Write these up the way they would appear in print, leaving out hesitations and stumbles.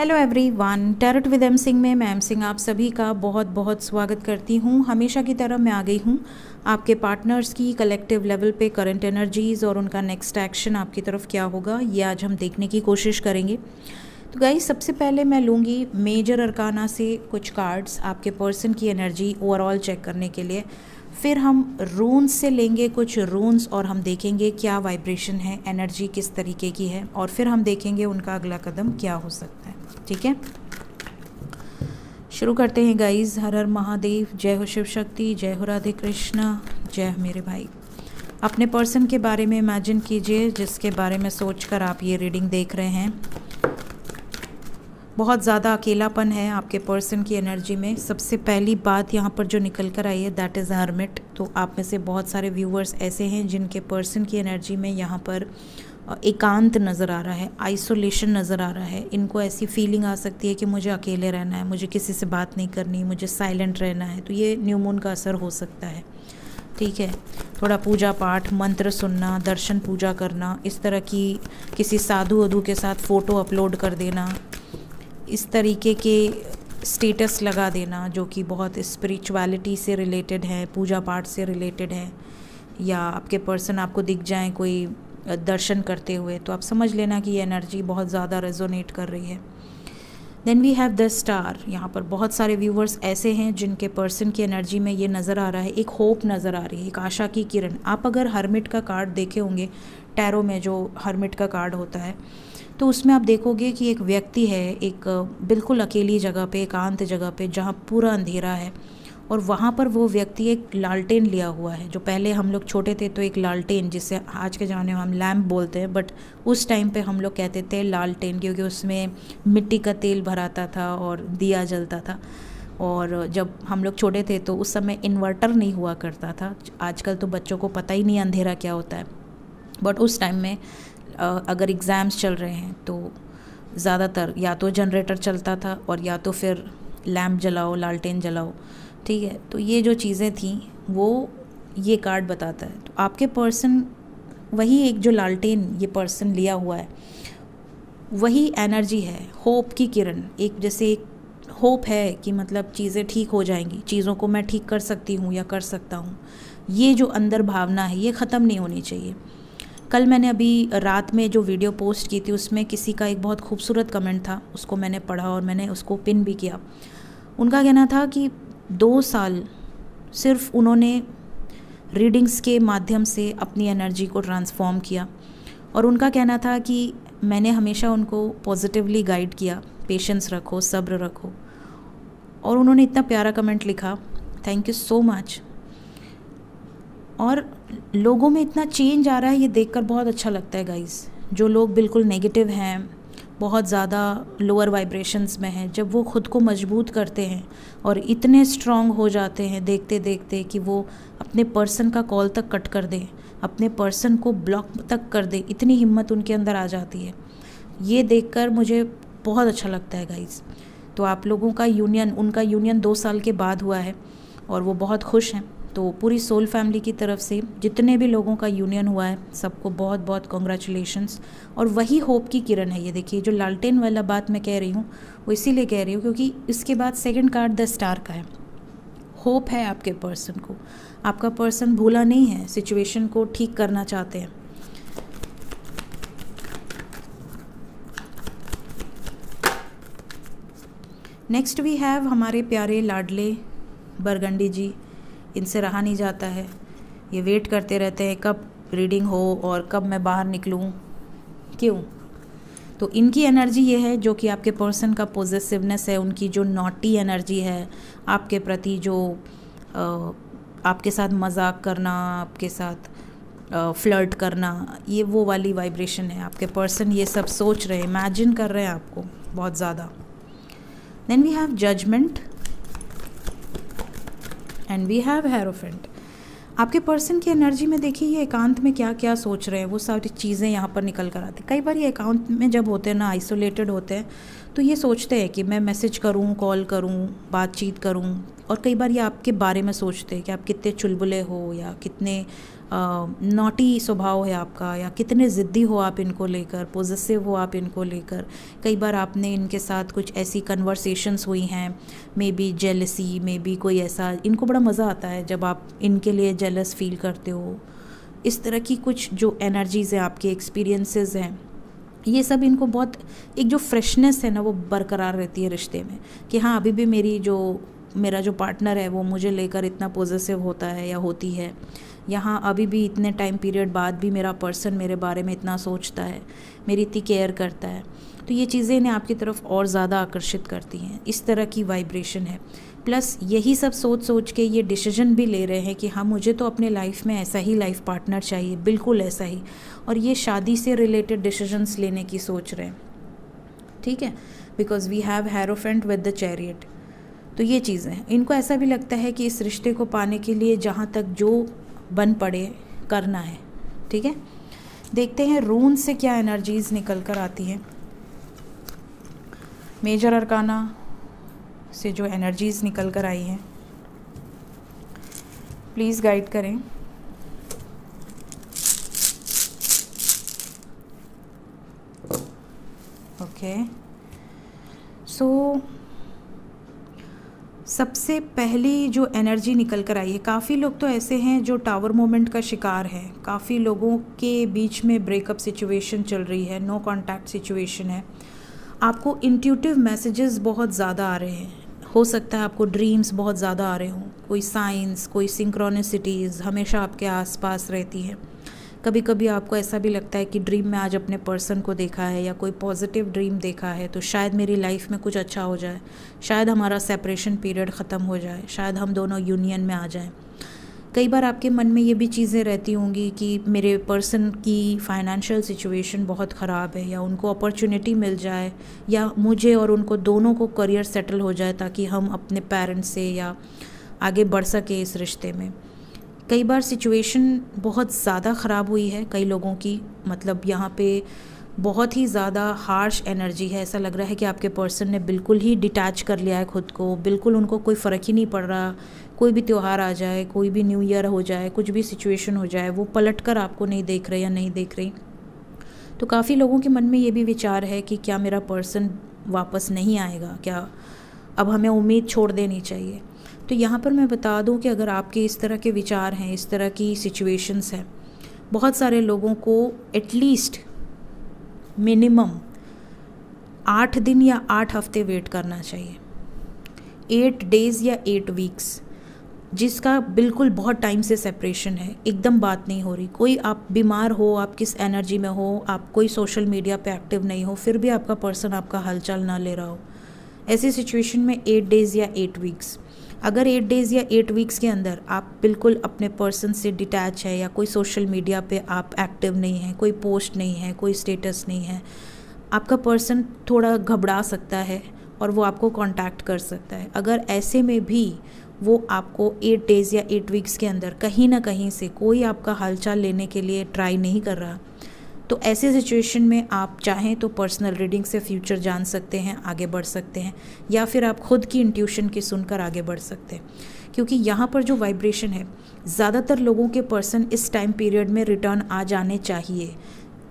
Hello everyone, tarot with M Singh में मैं M Singh आप सभी का बहुत बहुत स्वागत करती हूँ। हमेशा की तरह मैं आ गई हूँ आपके पार्टनर्स की कलेक्टिव लेवल पे करंट एनर्जीज़ और उनका नेक्स्ट एक्शन आपकी तरफ क्या होगा ये आज हम देखने की कोशिश करेंगे। तो गाइस, सबसे पहले मैं लूँगी मेजर अरकाना से कुछ कार्ड्स आपके पर्सन की एनर्जी ओवरऑल चेक करने के लिए। फिर हम रून्स से लेंगे कुछ रून्स और हम देखेंगे क्या वाइब्रेशन है, एनर्जी किस तरीके की है, और फिर हम देखेंगे उनका अगला कदम क्या हो सकता है। ठीक है, शुरू करते हैं गाइस। हर हर महादेव, जय हो शिव शक्ति, जय हो राधे कृष्णा, जय हो मेरे भाई। अपने पर्सन के बारे में इमेजिन कीजिए जिसके बारे में सोचकर आप ये रीडिंग देख रहे हैं। बहुत ज़्यादा अकेलापन है आपके पर्सन की एनर्जी में। सबसे पहली बात यहाँ पर जो निकल कर आई है दैट इज़ हर्मिट। तो आप में से बहुत सारे व्यूअर्स ऐसे हैं जिनके पर्सन की एनर्जी में यहाँ पर एकांत नज़र आ रहा है, आइसोलेशन नज़र आ रहा है। इनको ऐसी फीलिंग आ सकती है कि मुझे अकेले रहना है, मुझे किसी से बात नहीं करनी, मुझे साइलेंट रहना है। तो ये न्यू मून का असर हो सकता है। ठीक है, थोड़ा पूजा पाठ, मंत्र सुनना, दर्शन पूजा करना, इस तरह की किसी साधु वधु के साथ फ़ोटो अपलोड कर देना, इस तरीके के स्टेटस लगा देना जो कि बहुत स्पिरिचुअलिटी से रिलेटेड है, पूजा पाठ से रिलेटेड है, या आपके पर्सन आपको दिख जाए कोई दर्शन करते हुए, तो आप समझ लेना कि ये एनर्जी बहुत ज़्यादा रेजोनेट कर रही है। Then we have the star. यहाँ पर बहुत सारे व्यूवर्स ऐसे हैं जिनके पर्सन की एनर्जी में ये नज़र आ रहा है, एक होप नज़र आ रही है, एक आशा की किरण। आप अगर हर्मिट का कार्ड देखे होंगे, टैरो में जो हर्मिट का कार्ड होता है, तो उसमें आप देखोगे कि एक व्यक्ति है एक बिल्कुल अकेली जगह पे, एकांत जगह पे, जहाँ पूरा अंधेरा है, और वहाँ पर वो व्यक्ति एक लालटेन लिया हुआ है। जो पहले हम लोग छोटे थे तो एक लालटेन, जिसे आज के ज़माने में हम लैम्प बोलते हैं, बट उस टाइम पे हम लोग कहते थे लालटेन, क्योंकि उसमें मिट्टी का तेल भराता था और दिया जलता था। और जब हम लोग छोटे थे तो उस समय इन्वर्टर नहीं हुआ करता था। आजकल तो बच्चों को पता ही नहीं अंधेरा क्या होता है, बट उस टाइम में अगर एग्ज़ाम्स चल रहे हैं तो ज़्यादातर या तो जनरेटर चलता था और या तो फिर लैम्प जलाओ, लालटेन जलाओ। ठीक है, तो ये जो चीज़ें थी वो ये कार्ड बताता है। तो आपके पर्सन वही एक जो लालटेन ये पर्सन लिया हुआ है, वही एनर्जी है, होप की किरण। एक जैसे एक होप है कि मतलब चीज़ें ठीक हो जाएंगी, चीज़ों को मैं ठीक कर सकती हूँ या कर सकता हूँ। ये जो अंदर भावना है ये ख़त्म नहीं होनी चाहिए। कल मैंने अभी रात में जो वीडियो पोस्ट की थी उसमें किसी का एक बहुत खूबसूरत कमेंट था, उसको मैंने पढ़ा और मैंने उसको पिन भी किया। उनका कहना था कि 2 साल सिर्फ उन्होंने रीडिंग्स के माध्यम से अपनी एनर्जी को ट्रांसफॉर्म किया, और उनका कहना था कि मैंने हमेशा उनको पॉजिटिवली गाइड किया, पेशेंस रखो, सब्र रखो। और उन्होंने इतना प्यारा कमेंट लिखा, थैंक यू सो मच। और लोगों में इतना चेंज आ रहा है, ये देखकर बहुत अच्छा लगता है गाइस। जो लोग बिल्कुल नेगेटिव हैं, बहुत ज़्यादा लोअर वाइब्रेशंस में हैं, जब वो खुद को मजबूत करते हैं और इतने स्ट्रॉन्ग हो जाते हैं देखते देखते कि वो अपने पर्सन का कॉल तक कट कर दें, अपने पर्सन को ब्लॉक तक कर दें, इतनी हिम्मत उनके अंदर आ जाती है। ये देखकर मुझे बहुत अच्छा लगता है गाइस। तो आप लोगों का यूनियन, उनका यूनियन 2 साल के बाद हुआ है और वो बहुत खुश हैं। तो पूरी सोल फैमिली की तरफ से जितने भी लोगों का यूनियन हुआ है सबको बहुत बहुत कॉन्ग्रेचुलेशंस। और वही होप की किरण है। ये देखिए, जो लालटेन वाला बात मैं कह रही हूँ वो इसीलिए कह रही हूँ क्योंकि इसके बाद सेकंड कार्ड द स्टार का है। होप है आपके पर्सन को, आपका पर्सन भूला नहीं है, सिचुएशन को ठीक करना चाहते हैं। नेक्स्ट वी हैव हमारे प्यारे लाडले बरगंडी जी। इनसे रहा नहीं जाता है, ये वेट करते रहते हैं कब रीडिंग हो और कब मैं बाहर निकलूं, क्यों। तो इनकी एनर्जी ये है जो कि आपके पर्सन का पॉजिटिवनेस है, उनकी जो नॉटी एनर्जी है आपके प्रति, जो आपके साथ मजाक करना, आपके साथ फ्लर्ट करना, ये वो वाली वाइब्रेशन है। आपके पर्सन ये सब सोच रहे हैं, इमेजिन कर रहे हैं आपको बहुत ज़्यादा। Then we have judgment and we have hierophant. आपके पर्सन की एनर्जी में देखिए ये एकांत में क्या क्या सोच रहे हैं, वो सारी चीज़ें यहाँ पर निकल कर आती हैं। कई बार ये एकांत में जब होते हैं ना, आइसोलेटेड होते हैं, तो ये सोचते हैं कि मैं मैसेज करूँ, कॉल करूँ, बातचीत करूँ। और कई बार ये आपके बारे में सोचते हैं कि आप कितने चुलबुले हो या कितने नॉटी स्वभाव है आपका, या कितने ज़िद्दी हो आप इनको लेकर, पॉजेसिव हो आप इनको लेकर। कई बार आपने इनके साथ कुछ ऐसी कन्वर्सेशंस हुई हैं, may be jealousy, may be कोई ऐसा, इनको बड़ा मज़ा आता है जब आप इनके लिए जेलस फील करते हो। इस तरह की कुछ जो एनर्जीज़ हैं, आपके एक्सपीरियंसेस हैं, ये सब इनको बहुत, एक जो फ्रेशनेस है ना वो बरकरार रहती है रिश्ते में, कि हाँ अभी भी मेरा जो पार्टनर है वो मुझे लेकर इतना पॉजेसिव होता है या होती है, यहाँ अभी भी इतने टाइम पीरियड बाद भी मेरा पर्सन मेरे बारे में इतना सोचता है, मेरी इतनी केयर करता है। तो ये चीज़ें इन्हें आपकी तरफ और ज़्यादा आकर्षित करती हैं। इस तरह की वाइब्रेशन है। प्लस यही सब सोच सोच के ये डिसीजन भी ले रहे हैं कि हाँ मुझे तो अपने लाइफ में ऐसा ही लाइफ पार्टनर चाहिए, बिल्कुल ऐसा ही। और ये शादी से रिलेटेड डिसीजंस लेने की सोच रहे हैं, ठीक है, because we have hierophant with the chariot. तो ये चीज़ें हैं, इनको ऐसा भी लगता है कि इस रिश्ते को पाने के लिए जहाँ तक जो बन पड़े करना है, ठीक है। देखते हैं रून से क्या एनर्जीज निकल कर आती हैं। मेजर अरकाना से जो एनर्जीज निकल कर आई हैं, प्लीज़ गाइड करें। ओके, सो सबसे पहली जो एनर्जी निकल कर आई है, काफ़ी लोग तो ऐसे हैं जो टावर मोमेंट का शिकार हैं। काफ़ी लोगों के बीच में ब्रेकअप सिचुएशन चल रही है, नो कांटेक्ट सिचुएशन है। आपको इंट्यूटिव मैसेजेस बहुत ज़्यादा आ रहे हैं, हो सकता है आपको ड्रीम्स बहुत ज़्यादा आ रहे हों, कोई साइंस, कोई सिंक्रोनिसिटीज़ हमेशा आपके आसपास रहती है। कभी कभी आपको ऐसा भी लगता है कि ड्रीम में आज अपने पर्सन को देखा है या कोई पॉजिटिव ड्रीम देखा है, तो शायद मेरी लाइफ में कुछ अच्छा हो जाए, शायद हमारा सेपरेशन पीरियड ख़त्म हो जाए, शायद हम दोनों यूनियन में आ जाएं। कई बार आपके मन में ये भी चीज़ें रहती होंगी कि मेरे पर्सन की फाइनेंशियल सिचुएशन बहुत ख़राब है, या उनको अपॉर्चुनिटी मिल जाए, या मुझे और उनको दोनों को करियर सेटल हो जाए ताकि हम अपने पेरेंट्स से या आगे बढ़ सके इस रिश्ते में। कई बार सिचुएशन बहुत ज़्यादा ख़राब हुई है कई लोगों की, मतलब यहाँ पे बहुत ही ज़्यादा हार्श एनर्जी है। ऐसा लग रहा है कि आपके पर्सन ने बिल्कुल ही डिटैच कर लिया है खुद को, बिल्कुल उनको कोई फ़र्क ही नहीं पड़ रहा। कोई भी त्यौहार आ जाए, कोई भी न्यू ईयर हो जाए, कुछ भी सिचुएशन हो जाए, वो पलट कर आपको नहीं देख रहे या नहीं देख रही। तो काफ़ी लोगों के मन में ये भी विचार है कि क्या मेरा पर्सन वापस नहीं आएगा, क्या अब हमें उम्मीद छोड़ देनी चाहिए। तो यहाँ पर मैं बता दूँ कि अगर आपके इस तरह के विचार हैं, इस तरह की सिचुएशंस हैं, बहुत सारे लोगों को एटलीस्ट मिनिमम 8 दिन या 8 हफ्ते वेट करना चाहिए, 8 डेज़ या 8 वीक्स, जिसका बिल्कुल बहुत टाइम से सेपरेशन है, एकदम बात नहीं हो रही। कोई आप बीमार हो, आप किस एनर्जी में हो, आप कोई सोशल मीडिया पे एक्टिव नहीं हो, फिर भी आपका पर्सन आपका हालचाल ना ले रहा हो, ऐसी सिचुएशन में 8 डेज़ या 8 वीक्स। अगर 8 डेज़ या 8 वीक्स के अंदर आप बिल्कुल अपने पर्सन से डिटैच है, या कोई सोशल मीडिया पे आप एक्टिव नहीं हैं, कोई पोस्ट नहीं है, कोई स्टेटस नहीं है, आपका पर्सन थोड़ा घबरा सकता है और वो आपको कांटेक्ट कर सकता है। अगर ऐसे में भी वो आपको 8 डेज़ या 8 वीक्स के अंदर कहीं ना कहीं से कोई आपका हालचाल लेने के लिए ट्राई नहीं कर रहा, तो ऐसे सिचुएशन में आप चाहें तो पर्सनल रीडिंग से फ्यूचर जान सकते हैं, आगे बढ़ सकते हैं, या फिर आप खुद की इंट्यूशन की सुनकर आगे बढ़ सकते हैं। क्योंकि यहाँ पर जो वाइब्रेशन है, ज़्यादातर लोगों के पर्सन इस टाइम पीरियड में रिटर्न आ जाने चाहिए।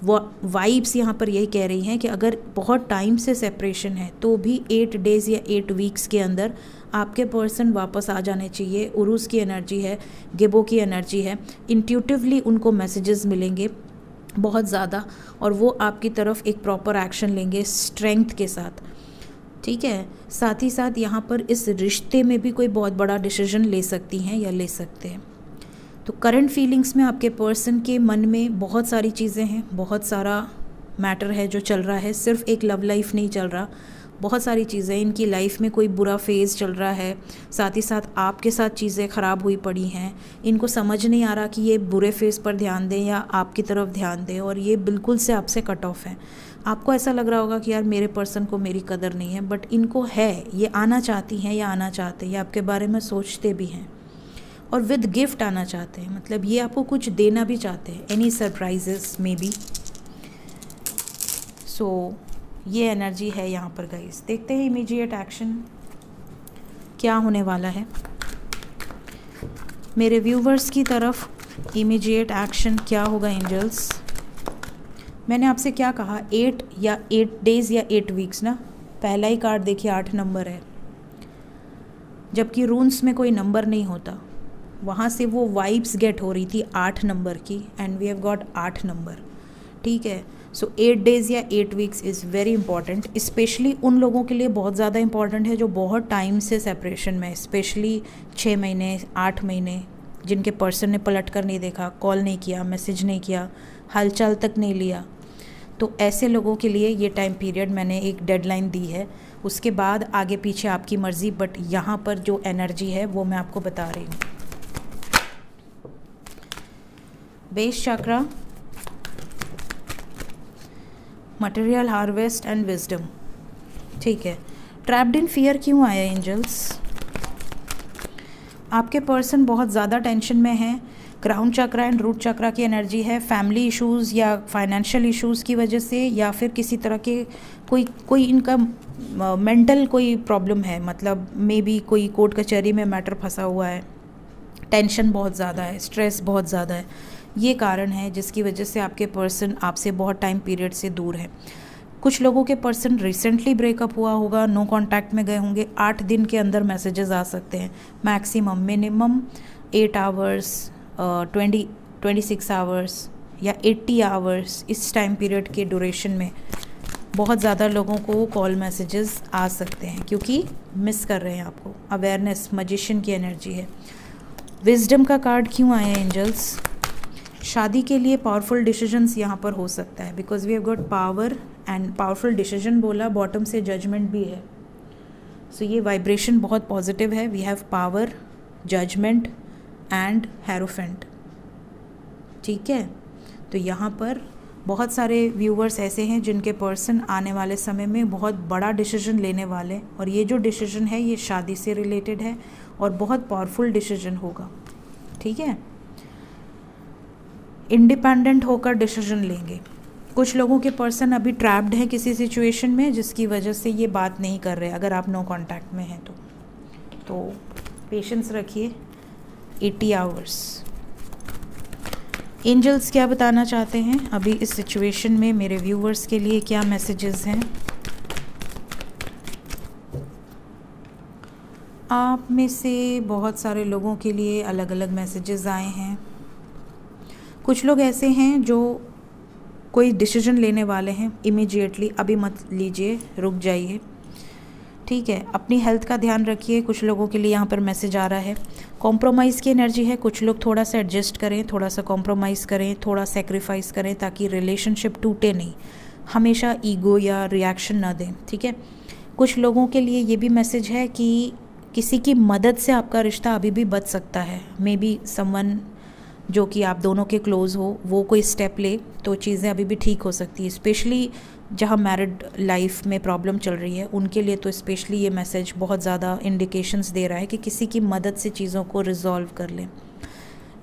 वो वाइब्स यहाँ पर यही कह रही हैं कि अगर बहुत टाइम से सेपरेशन है तो भी 8 डेज़ या 8 वीक्स के अंदर आपके पर्सन वापस आ जाने चाहिए। उरूस की एनर्जी है, गिबो की एनर्जी है, इंट्यूटिवली उनको मैसेजेस मिलेंगे बहुत ज़्यादा, और वो आपकी तरफ एक प्रॉपर एक्शन लेंगे स्ट्रेंथ के साथ, ठीक है। साथ ही साथ यहाँ पर इस रिश्ते में भी कोई बहुत बड़ा डिसीजन ले सकती हैं या ले सकते हैं। तो करंट फीलिंग्स में आपके पर्सन के मन में बहुत सारी चीज़ें हैं, बहुत सारा मैटर है जो चल रहा है, सिर्फ एक लव लाइफ नहीं चल रहा, बहुत सारी चीज़ें इनकी लाइफ में, कोई बुरा फेज़ चल रहा है, साथ ही साथ आपके साथ चीज़ें ख़राब हुई पड़ी हैं। इनको समझ नहीं आ रहा कि ये बुरे फेज़ पर ध्यान दें या आपकी तरफ ध्यान दें, और ये बिल्कुल से आपसे कट ऑफ है। आपको ऐसा लग रहा होगा कि यार मेरे पर्सन को मेरी कदर नहीं है, बट इनको है, ये आना चाहती हैं या आना चाहते हैं, ये आपके बारे में सोचते भी हैं और विद गिफ्ट आना चाहते हैं, मतलब ये आपको कुछ देना भी चाहते हैं, एनी सरप्राइजेस मे बी। सो ये एनर्जी है यहाँ पर गाइस। देखते हैं इमीडिएट एक्शन क्या होने वाला है। मेरे व्यूवर्स की तरफ इमीडिएट एक्शन क्या होगा एंजल्स? मैंने आपसे क्या कहा, 8 डेज़ या 8 वीक्स ना। पहला ही कार्ड देखिए 8 नंबर है, जबकि रून्स में कोई नंबर नहीं होता। वहाँ से वो वाइब्स गेट हो रही थी 8 नंबर की, and we have got 8 number. ठीक है, सो 8 डेज़ या 8 weeks is very important, specially उन लोगों के लिए बहुत ज़्यादा इंपॉर्टेंट है जो बहुत टाइम से सेपरेशन में, स्पेशली 6 महीने 8 महीने, जिनके पर्सन ने पलट कर नहीं देखा, कॉल नहीं किया, मैसेज नहीं किया, हालचाल तक नहीं लिया। तो ऐसे लोगों के लिए ये टाइम पीरियड मैंने एक डेडलाइन दी है, उसके बाद आगे पीछे आपकी मर्ज़ी, बट यहाँ पर जो एनर्जी है वो मैं आपको बता रही हूँ। Base chakra, material harvest and wisdom. ठीक है, ट्रैप्ड इन फियर क्यों आया एंजल्स? आपके पर्सन बहुत ज़्यादा टेंशन में है। क्राउन चक्रा एंड रूट चक्रा की एनर्जी है। फैमिली इश्यूज़ या फाइनेंशियल इश्यूज़ की वजह से, या फिर किसी तरह के कोई इनका मेंटल कोई प्रॉब्लम है, मतलब मे बी कोई कोर्ट कचहरी में मैटर फंसा हुआ है, टेंशन बहुत ज़्यादा है, स्ट्रेस बहुत ज़्यादा है। ये कारण है जिसकी वजह से आपके पर्सन आपसे बहुत टाइम पीरियड से दूर है। कुछ लोगों के पर्सन रिसेंटली ब्रेकअप हुआ होगा, नो कांटेक्ट में गए होंगे। 8 दिन के अंदर मैसेजेस आ सकते हैं, मैक्सिमम, मिनिमम 8 आवर्स, 26 आवर्स या 80 आवर्स। इस टाइम पीरियड के ड्यूरेशन में बहुत ज़्यादा लोगों को कॉल मैसेजेस आ सकते हैं, क्योंकि मिस कर रहे हैं आपको। अवेयरनेस, मैजिशियन की एनर्जी है। विजडम का कार्ड क्यों आया एंजल्स? शादी के लिए पावरफुल डिसीजंस यहाँ पर हो सकता है, because we have got power and powerful decision बोला, बॉटम से जजमेंट भी है। सो ये वाइब्रेशन बहुत पॉजिटिव है। We have power, judgment and hierophant. ठीक है, तो यहाँ पर बहुत सारे व्यूवर्स ऐसे हैं जिनके पर्सन आने वाले समय में बहुत बड़ा डिसीजन लेने वाले, और ये जो डिसीजन है ये शादी से रिलेटेड है और बहुत पावरफुल डिसीजन होगा। ठीक है, इंडिपेंडेंट होकर डिसीजन लेंगे। कुछ लोगों के पर्सन अभी ट्रैप्ड हैं किसी सिचुएशन में, जिसकी वजह से ये बात नहीं कर रहे। अगर आप नो कांटेक्ट में हैं तो पेशेंस रखिए। 80 आवर्स। एंजल्स क्या बताना चाहते हैं अभी इस सिचुएशन में मेरे व्यूवर्स के लिए? क्या मैसेजेस हैं? आप में से बहुत सारे लोगों के लिए अलग अलग मैसेजेस आए हैं। कुछ लोग ऐसे हैं जो कोई डिसीजन लेने वाले हैं इमीडिएटली, अभी मत लीजिए, रुक जाइए। ठीक है, अपनी हेल्थ का ध्यान रखिए। कुछ लोगों के लिए यहाँ पर मैसेज आ रहा है। कॉम्प्रोमाइज़ की एनर्जी है। कुछ लोग थोड़ा सा एडजस्ट करें, थोड़ा सा कॉम्प्रोमाइज़ करें, थोड़ा सेक्रीफाइस करें, ताकि रिलेशनशिप टूटे नहीं। हमेशा ईगो या रिएक्शन ना दें। ठीक है, कुछ लोगों के लिए ये भी मैसेज है कि किसी की मदद से आपका रिश्ता अभी भी बच सकता है। मे बी समवन जो कि आप दोनों के क्लोज हो, वो कोई स्टेप ले तो चीज़ें अभी भी ठीक हो सकती है। स्पेशली जहाँ मैरिड लाइफ में प्रॉब्लम चल रही है उनके लिए तो स्पेशली ये मैसेज बहुत ज़्यादा इंडिकेशंस दे रहा है कि किसी की मदद से चीज़ों को रिजॉल्व कर लें।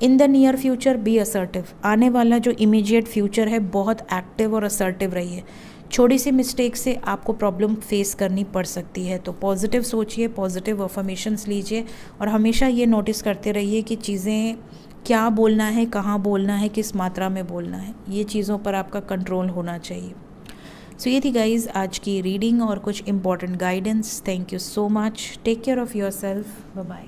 In the near future be assertive. आने वाला जो इमीडिएट फ्यूचर है बहुत एक्टिव और असर्टिव रही है। छोटी सी मिस्टेक से आपको प्रॉब्लम फेस करनी पड़ सकती है, तो पॉजिटिव सोचिए, पॉजिटिव अफर्मेशंस लीजिए, और हमेशा ये नोटिस करते रहिए कि चीज़ें क्या बोलना है, कहाँ बोलना है, किस मात्रा में बोलना है, ये चीज़ों पर आपका कंट्रोल होना चाहिए। सो ये थी गाइज़ आज की रीडिंग और कुछ important guidance. Thank you so much. Take care of your self. Bye bye.